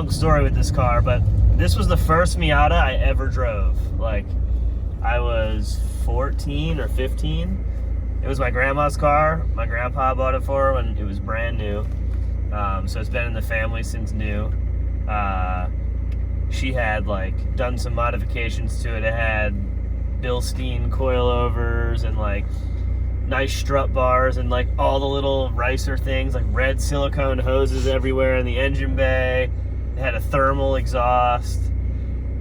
long story with this car, but this was the first Miata I ever drove. Like, I was 14 or 15. It was my grandma's car. My grandpa bought it for her when it was brand new. So it's been in the family since new. She had like done some modifications to it. It had Bilstein coilovers and like nice strut bars and like all the little ricer things, like red silicone hoses everywhere in the engine bay. It had a thermal exhaust,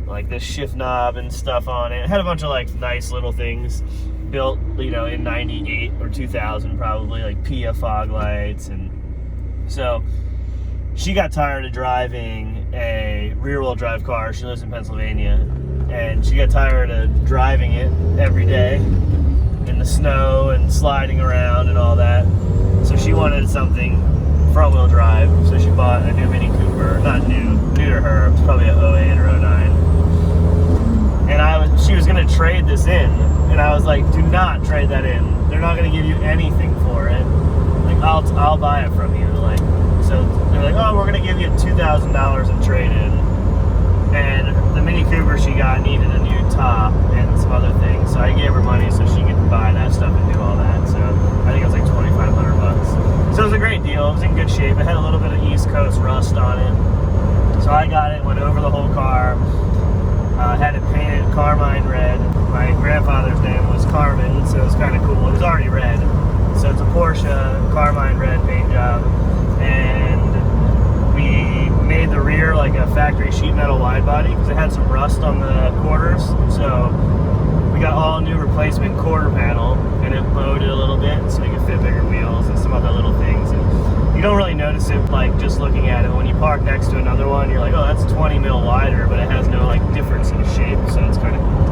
like this shift knob and stuff on it. It had a bunch of like nice little things built, you know, in 98 or 2000 probably, like Pia fog lights. And so she got tired of driving a rear-wheel drive car. She lives in Pennsylvania, and she got tired of driving it every day in the snow and sliding around and all that. So she wanted something front-wheel drive, so she bought a new Mini Cooper. Not new to her. It was probably a 08 or 09. And she was gonna trade this in, and I was like, do not trade that in. They're not gonna give you anything for it. Like, I'll buy it from you. Like, so they're like, oh, we're gonna give you $2,000 in trade-in. And the Mini Cooper she got needed a new top and some other things, so I gave her money so she could buy that stuff and do all that. So I think it was like $2,500. So it was a great deal. It was in good shape. It had a little bit of East Coast rust on it. So I got it, went over the whole car. Had it painted carmine red. My grandfather's name was Carmen, so it was kind of cool. It was already red. So it's a Porsche carmine red paint job. And we made the rear like a factory sheet metal wide body because it had some rust on the quarters. So we got all new replacement quarter panel, and it bowed it a little bit so we could fit bigger wheels and some other little things. And you don't really notice it like just looking at it. When you park next to another one, you're like, oh, that's 20 mil wider, but it has no like difference in shape, so it's kind of cool.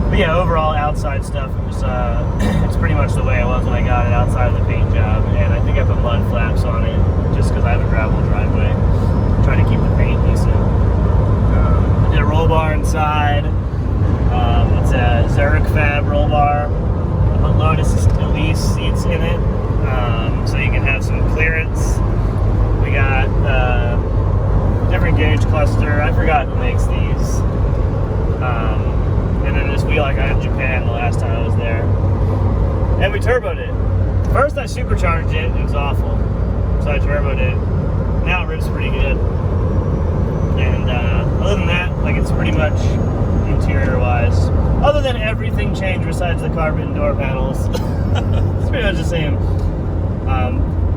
But yeah, overall outside stuff, it was it's pretty much the way it was when I got it outside of the paint job. And I think I put mud flaps on it just because I have a gravel driveway. Trying to keep the paint decent. I did a roll bar inside. It's a Zurich Fab roll bar. I put Lotus Elise seats in it, so you can have some clearance. We got different gauge cluster. I forgot who makes these. And then this wheel I got in Japan the last time I was there. And we turboed it. First I supercharged it. It was awful. So I turboed it. Now it rips pretty good. And other than that, like, it's pretty much interior-wise. Other than everything changed besides the carpet and door panels. It's pretty much the same.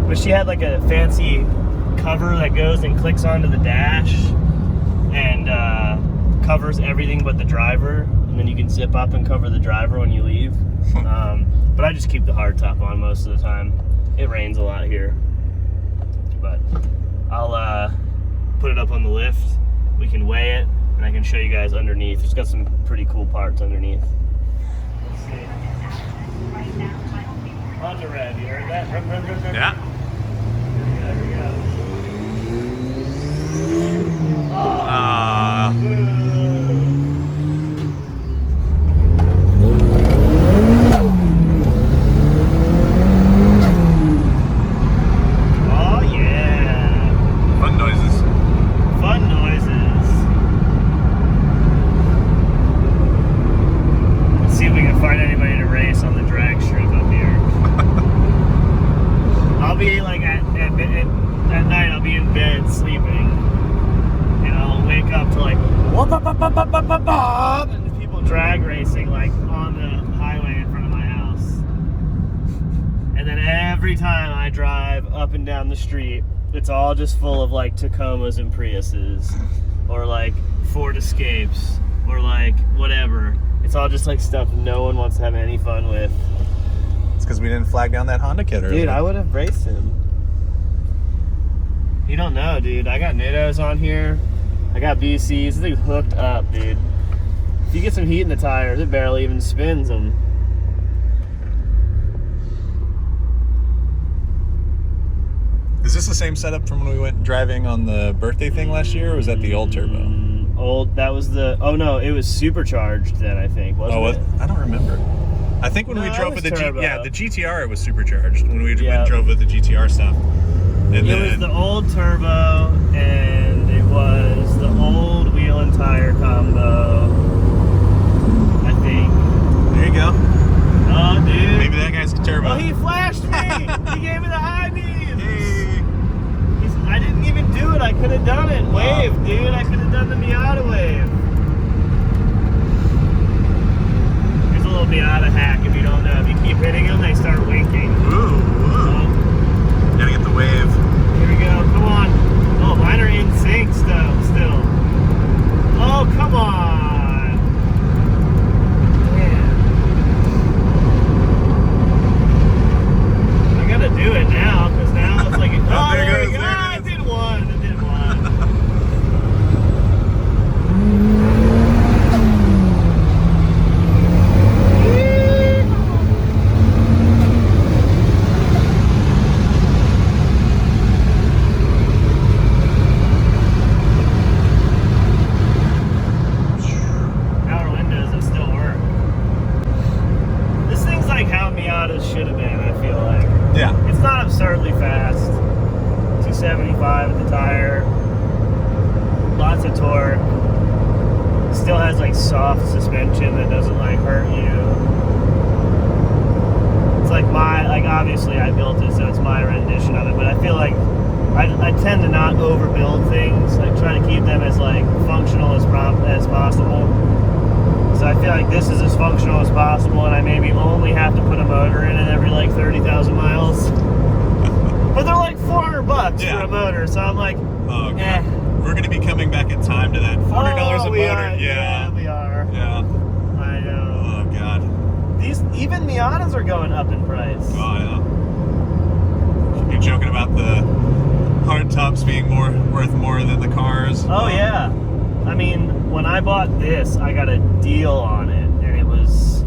But she had like a fancy cover that goes and clicks onto the dash and covers everything but the driver. And then you can zip up and cover the driver when you leave. But I just keep the hardtop on most of the time. It rains a lot here. But I'll put it up on the lift. We can weigh it, and I can show you guys underneath. It's got some pretty cool parts underneath. Let's see. On the red, you heard that? Yeah. Here we go. Oh yeah. Fun noises. Fun noises. Let's see if we can find anybody to race on the drag strip up here. I'll be like at night, I'll be in bed sleeping, and I'll wake up to like whoop, up, and people drag racing like on the highway in front of my house. And then every time I drive up and down the street, it's all just full of like Tacomas and Priuses, or like Ford Escapes, or like whatever. It's all just like stuff no one wants to have any fun with. It's because we didn't flag down that Honda kid earlier. Dude, I would have raced him. You don't know, dude. I got Nittos on here. I got BCs. This thing's hooked up, dude. If you get some heat in the tires, it barely even spins them. Is this the same setup from when we went driving on the birthday thing last year, or was that the old turbo? That was the... Oh, no, it was supercharged then, I think, wasn't it? I don't remember. I think when we drove with the turbo. the GTR, it was supercharged. When we drove with the GTR stuff. And it was the old turbo, and it was the old wheel and tire combo, I think. There you go. Oh, dude. Maybe that guy's a turbo. Oh, he flashed me. He gave me the high beams. Hey. I didn't even do it. I could have done it. Wave, dude. I could have done the Miata wave. Here's a little Miata hack if you don't know. If you keep hitting them, they start winking. Ooh. Gotta get the wave. Here we go. Come on. Oh, mine are in sync still. Oh, come on. Man. I gotta do it now, because now it's like, oh, there there it we goes, go. there it I is. did one. Power windows that still work. This thing's like how Miatas should have been, I feel like. Yeah. It's not absurdly fast. 275 at the tire. Lots of torque. Still has like soft suspension that doesn't like hurt you. It's like obviously I built it, so it's my rendition of it, but I feel like I tend to not overbuild things. I try to keep them as like functional as possible. So I feel like this is as functional as possible, and I maybe only have to put a motor in it every like 30,000 miles. But they're like $400 Yeah. for a motor, so I'm like, Oh, God. eh. We're going to be coming back in time to that. $40 a motor. We Yeah. are. Yeah. I know. Oh, God. These even Miatas are going up in price. Oh, yeah. You're joking about the hard tops being worth more than the cars. Oh yeah. I mean, when I bought this, I got a deal on it, and it was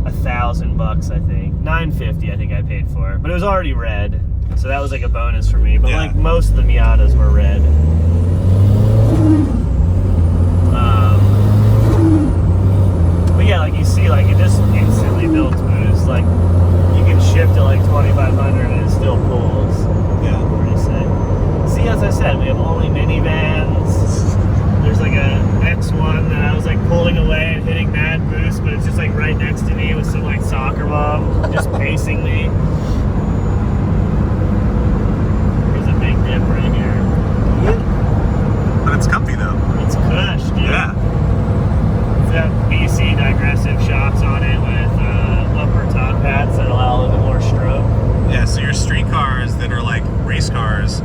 $1,000, I think. $950, I think I paid for it, but it was already red, so that was like a bonus for me. But Yeah. like most of the Miatas were red. But yeah, like you see, like it just instantly builds boost. Like you can shift to like 2,500 and it still pulls. Yeah. Pretty sick. See, as I said, we have only minivans. There's like a X1 that I was like pulling away and hitting mad boost, but it's just like right next to me with some like soccer mom just pacing me. There's a big dip right here. But it's comfy, though. It's cush, dude. Yeah. It's got BC digressive shocks on it with upper top hats that allow a little bit more stroke. Yeah, so your street cars that are like race cars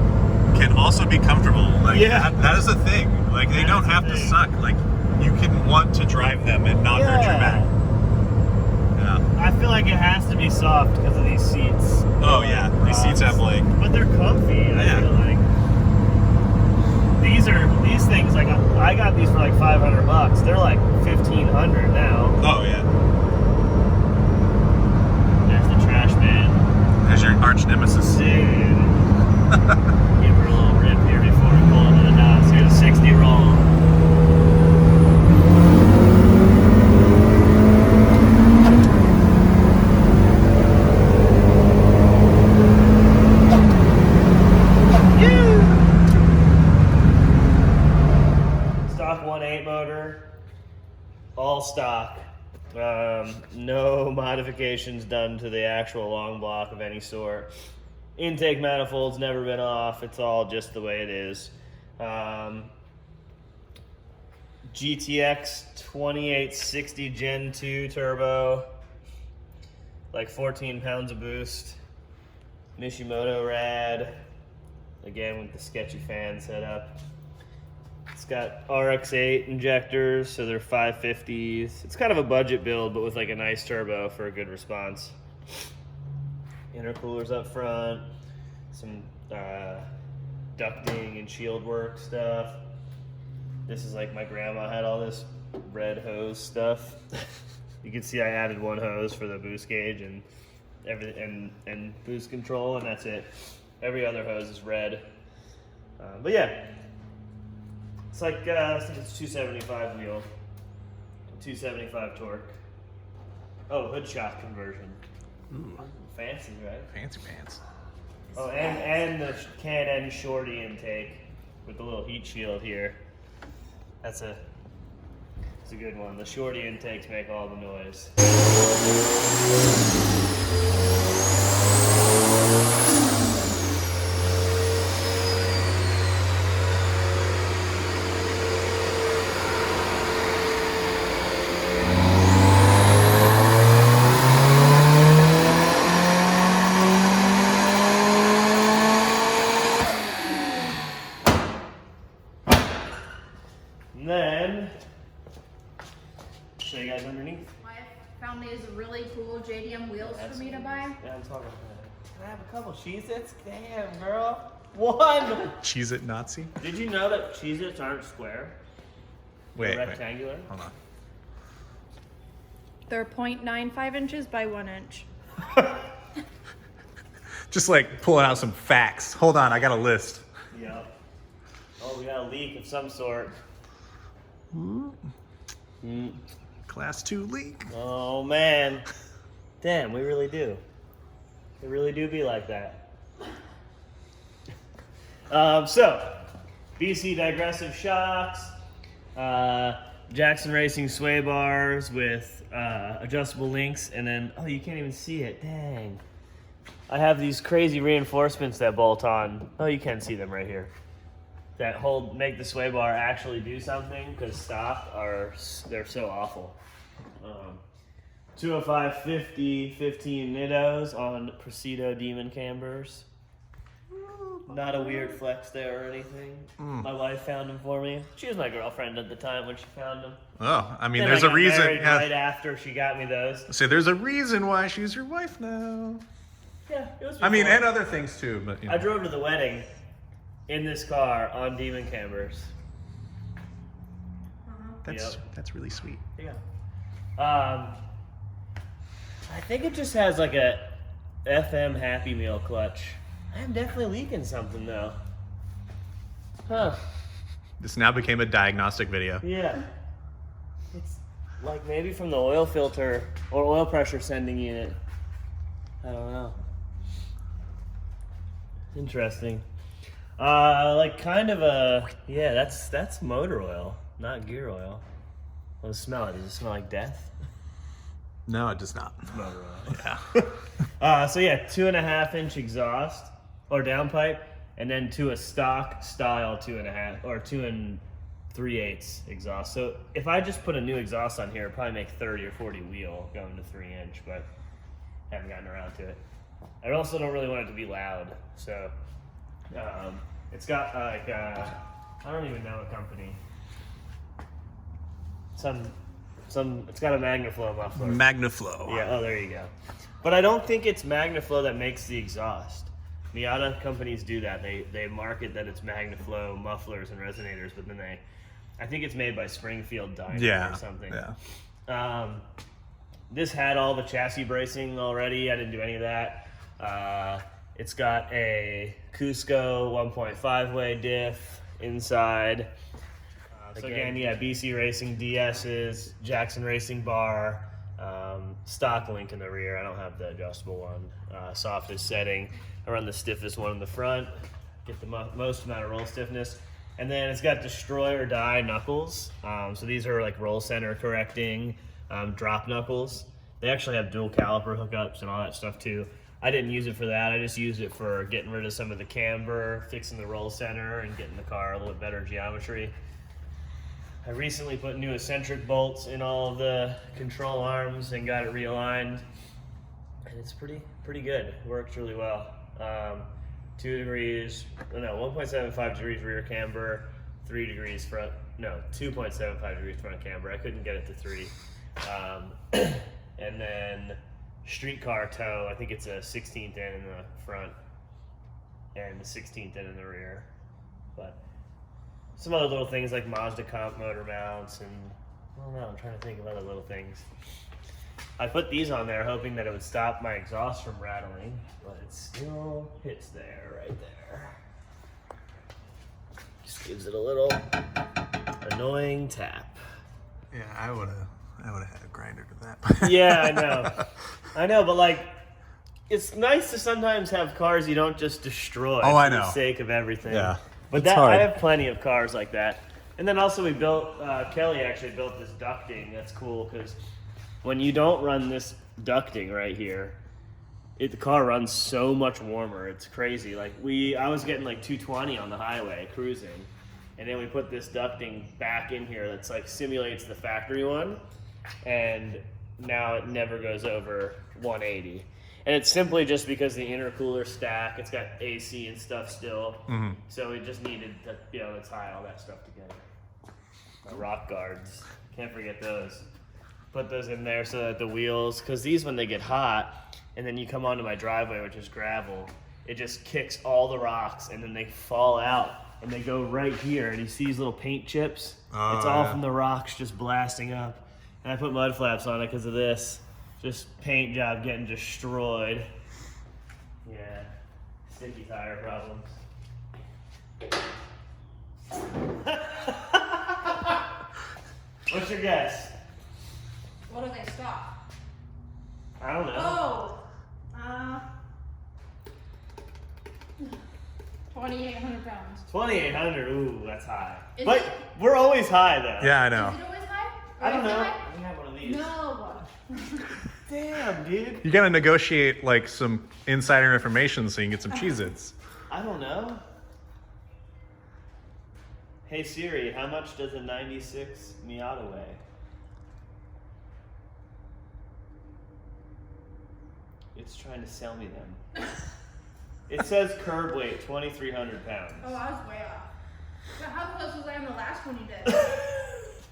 can also be comfortable. Like, Yeah. that is a thing. Like, they That don't is a have to thing. suck. Like, you can want to drive them and not hurt your back. Yeah. I feel like it has to be soft because of these seats. Oh, yeah. These seats have, like... But they're comfy. Yeah. I feel like these things. Like I got these for like $500. They're like $1,500 now. Oh, yeah. There's the trash man. There's your arch nemesis. Dude. Give her a little rip here before we pull into the house. Here's a 60 roll. Stock 1.8 motor, all stock. No modifications done to the actual long block of any sort. Intake manifold's never been off. It's all just the way it is. GTX 2860 Gen 2 turbo, like 14 pounds of boost. Mishimoto rad, again with the sketchy fan setup. It's got RX-8 injectors, so they're 550s. It's kind of a budget build, but with like a nice turbo for a good response. Intercoolers up front, some ducting and shield work stuff. This is like my grandma had all this red hose stuff. You can see I added one hose for the boost gauge and and boost control, and that's it. Every other hose is red. But yeah, it's like I think it's 275 wheel, 275 torque. Oh, hood shock conversion. Ooh, Fancy, right? fancy pants. Oh, and the Can-N shorty intake with the little heat shield here. That's a good one. The shorty intakes make all the noise. And then, show you guys underneath. My wife found these really cool JDM wheels for me to buy. Yeah, I'm talking about that. Can I have a couple Cheez-Its? Damn, girl. One! Cheez-It Nazi? Did you know that Cheez-Its aren't square? Wait, They're rectangular? Hold on. They're 0.95 inches by 1 inch. Just like pulling out some facts. Hold on, I got a list. Yep. Oh, we got a leak of some sort. Class 2 leak. Oh, man. Damn, we really do. It really do be like that. So, BC Digressive shocks, Jackson Racing sway bars with adjustable links, and then, oh, you can't even see it. Dang. I have these crazy reinforcements that bolt on. Oh, you can see them right here. That make the sway bar actually do something, because stock they're so awful. 205 50 15 Nittos on Presido Demon cambers. Not a weird flex there or anything. My wife found them for me. She was my girlfriend at the time when she found them. Oh, I mean, Then there's I a got reason. married Yeah. Right after she got me those. So there's a reason why she's your wife now. Yeah, it was. I mean, before. and other things too, but you know. I drove to the wedding in this car on Demon cambers. That's really sweet. Yeah. I think it just has like a FM Happy Meal clutch. I am definitely leaking something though. Huh. This now became a diagnostic video. Yeah. It's like maybe from the oil filter or oil pressure sending unit. I don't know. Interesting. Like kind of a, yeah, that's motor oil, not gear oil. What does it smell like? Does it smell like death? No, it does not. It's motor oil. Yeah. So yeah, 2.5 inch exhaust or downpipe, and then to a stock style 2.5 or 2 3/8 exhaust. So if I just put a new exhaust on here, it'd probably make 30 or 40 wheel going to 3 inch, but haven't gotten around to it. I also don't really want it to be loud, so it's got like I don't even know what company. It's got a Magnaflow muffler. Magnaflow. Yeah, oh, there you go. But I don't think it's Magnaflow that makes the exhaust. Miata companies do that. They market that it's Magnaflow mufflers and resonators, but then I think it's made by Springfield Dynamo or something. Yeah. This had all the chassis bracing already. I didn't do any of that. It's got a Cusco 1.5-way diff inside. So again, yeah, BC Racing DS's, Jackson Racing bar, stock link in the rear. I don't have the adjustable one. Softest setting. I run the stiffest one in the front. Get the most amount of roll stiffness. And then it's got destroy or die knuckles. So these are like roll center correcting drop knuckles. They actually have dual caliper hookups and all that stuff too. I didn't use it for that. I just used it for getting rid of some of the camber, fixing the roll center, and getting the car a little bit better geometry. I recently put new eccentric bolts in all of the control arms and got it realigned. And it's pretty good. It works really well. 1.75 degrees rear camber, 3 degrees front, no, 2.75 degrees front camber. I couldn't get it to 3. And then streetcar toe, I think it's a 16th in the front and the 16th in the rear. But some other little things like Mazda comp motor mounts and, I don't know, I'm trying to think of other little things. I put these on there hoping that it would stop my exhaust from rattling, but it still hits there, right there. Just gives it a little annoying tap. Yeah, I would have had a grinder to that. Yeah, I know, but like, it's nice to sometimes have cars you don't just destroy Oh, I for the know. sake of everything. Yeah. But It's that hard. I have plenty of cars like that. And then also we built, Kelly actually built this ducting. That's cool because when you don't run this ducting right here, the car runs so much warmer. It's crazy. Like I was getting like 220 on the highway cruising, and then we put this ducting back in here that's like simulates the factory one, and now it never goes over 180. And it's simply just because the intercooler stack, it's got AC and stuff still. Mm-hmm. So we just needed to be able to tie all that stuff together. My rock guards, can't forget those. Put those in there so that the wheels, because these when they get hot, and then you come onto my driveway, which is gravel, it just kicks all the rocks, and then they fall out, and they go right here, and you see these little paint chips? Oh, it's all yeah. from the rocks just blasting up. And I put mud flaps on it because of this. Just paint job getting destroyed. Yeah, sticky tire problems. What's your guess? What do they stop? I don't know. Oh, 2,800 pounds. 2,800. Ooh, that's high. Is But it? we're always high though. Yeah, I Is know. it always high? Or I don't is it know. high? We have one of these. No. Damn, dude. You gotta negotiate like some insider information so you can get some Cheez-Its. I don't know. Hey Siri, how much does a 96 Miata weigh? It's trying to sell me them. It says curb weight 2,300 pounds. Oh, I was way off. But how close was I on the last one you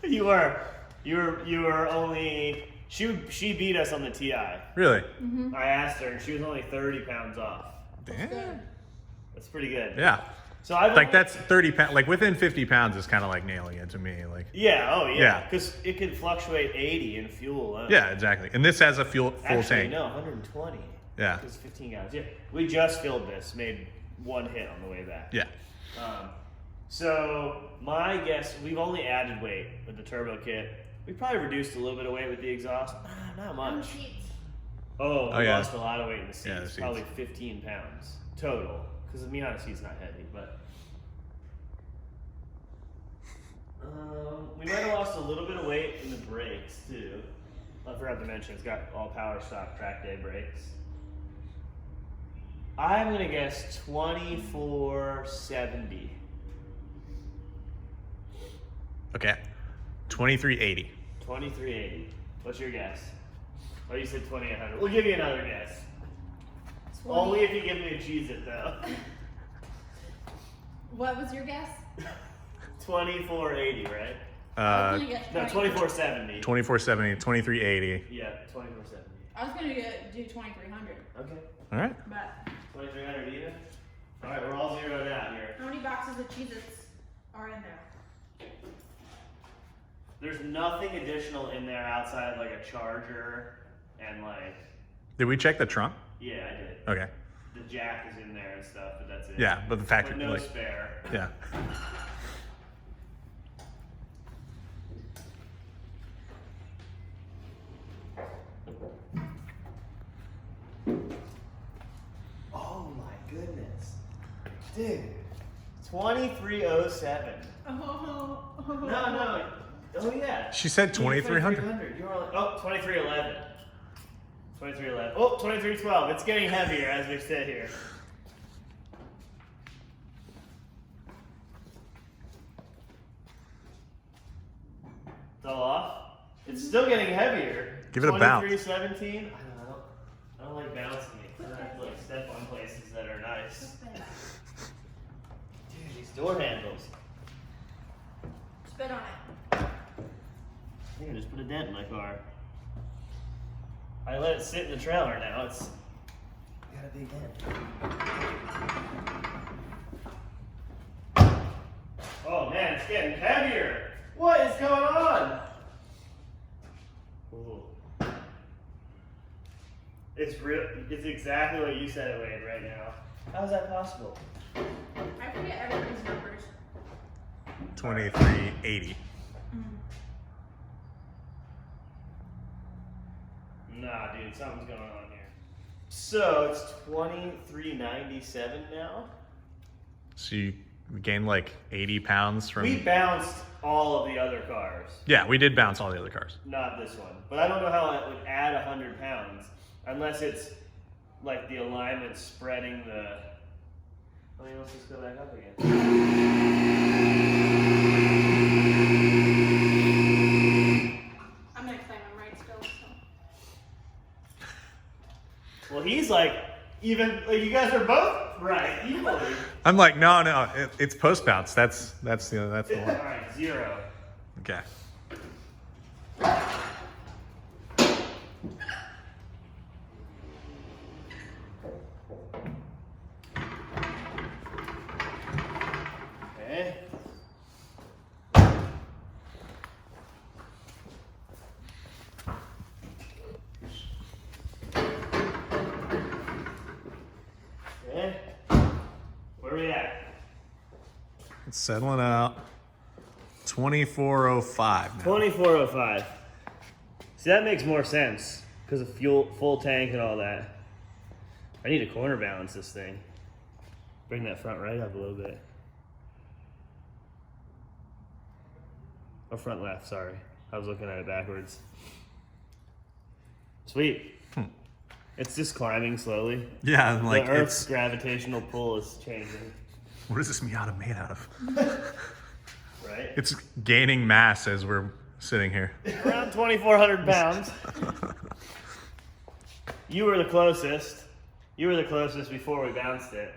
did? You were only she beat us on the TI. Really? I asked her and she was only 30 pounds off. Damn. That's pretty good. Yeah. So I've Like only- that's 30 pounds. Like within 50 pounds is kind of like nailing it to me. Like. Yeah, oh yeah. Yeah. Because it could fluctuate 80 in fuel alone. Yeah, exactly. And this has a full Actually, tank. no, 120. Yeah. Because 15 gallons. Yeah. We just filled this, made one hit on the way back. Yeah. So my guess, we've only added weight with the turbo kit. We probably reduced a little bit of weight with the exhaust. Not On the much. sheets. Oh, Oh, we yeah. lost a lot of weight in the seats. Yeah, the seats. Probably 15 pounds total. Because the Miata seat's not heavy, but. We might have lost a little bit of weight in the brakes too. I forgot to mention it's got all power stock track day brakes. I'm gonna guess 2470. Okay. 2380. 2380. What's your guess? Oh, you said 2800. We'll give you another guess. 20. Only if you give me a Cheez-It though. What was your guess? 2480, right? I was gonna guess No, 2470. 2470, 2380. Yeah, 2470. I was gonna do 2,300, Okay. All right. but 2300 even? Alright, we're all zeroed out here. how many boxes of Cheez-Its are in there? There's nothing additional in there outside like a charger and like, Did we check the trunk? yeah, I did. Okay. The jack is in there and stuff, but that's it. Yeah, but the factory, But no like, spare. yeah. Oh my goodness. Dude. 2307. Oh. No. Oh yeah. She said 2300. 2300. You were like, oh, 2311. 2311. Oh, 2312. It's getting heavier as we sit here. It's all off. It's still getting heavier. Give it a bounce. 2317. I don't like bouncing it. I have to like step on places that are nice. Dude, these door handles. Spit on it. I think I just put a dent in my car. I let it sit in the trailer now. It's got a big dent. Oh man, it's getting heavier. What is going on? Ooh. It's real. It's exactly what you said it weighed right now. How is that possible? I forget everybody's numbers. 2380. Nah, dude, something's going on here. So it's $23.97 now. So you gained like 80 pounds from. We bounced all of the other cars. Yeah, we did bounce all the other cars. Not this one. But I don't know how it would add 100 pounds. Unless it's like the alignment spreading the... I mean, let's just go back up again. I'm gonna claim I'm right still. So. Well, he's like, even, like, you guys are both right, equally. I'm like, no, it's post bounce. That's the one. Alright, 0. Okay. Okay. Okay. Where are we at? It's settling out. 2405 now. 2405. See, that makes more sense because of fuel, full tank and all that. I need to corner balance this thing. Bring that front right up a little bit. Or front left, sorry. I was looking at it backwards. Sweet. It's just climbing slowly. Yeah, and like the Earth's gravitational pull is changing. what is this Miata made out of? Right? It's gaining mass as we're sitting here. Around 2,400 pounds. You were the closest. You were the closest before we bounced it.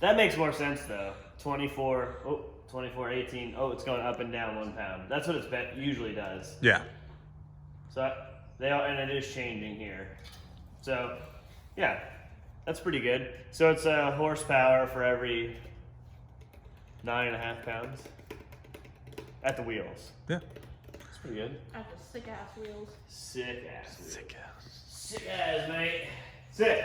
That makes more sense though. 24.18. Oh, it's going up and down 1 pound. That's what it usually does. Yeah. So and it is changing here. So yeah, that's pretty good. So it's a horsepower for every 9.5 pounds at the wheels. Yeah. That's pretty good. I have just sick ass wheels. Sick ass. Wheels. Sick ass. Sick ass, mate. Sick.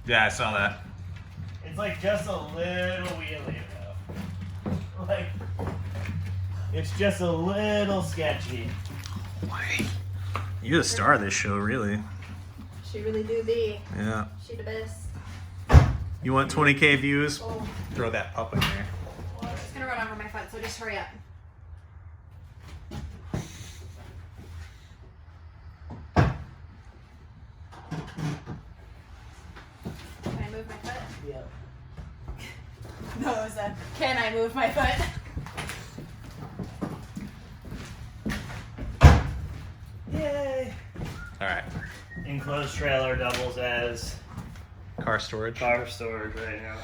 Yeah, I saw that. It's like just a little wheelie though. Like, it's just a little sketchy. You're the star of this show, really. She really do be. Yeah. She the best. You want 20K views? Oh. Throw that pup in there. It's gonna run over my foot, so just hurry up. Can I move my foot? Yeah. No, it was a, can I move my foot? Yay! All right. Enclosed trailer doubles as Car storage. car storage right now.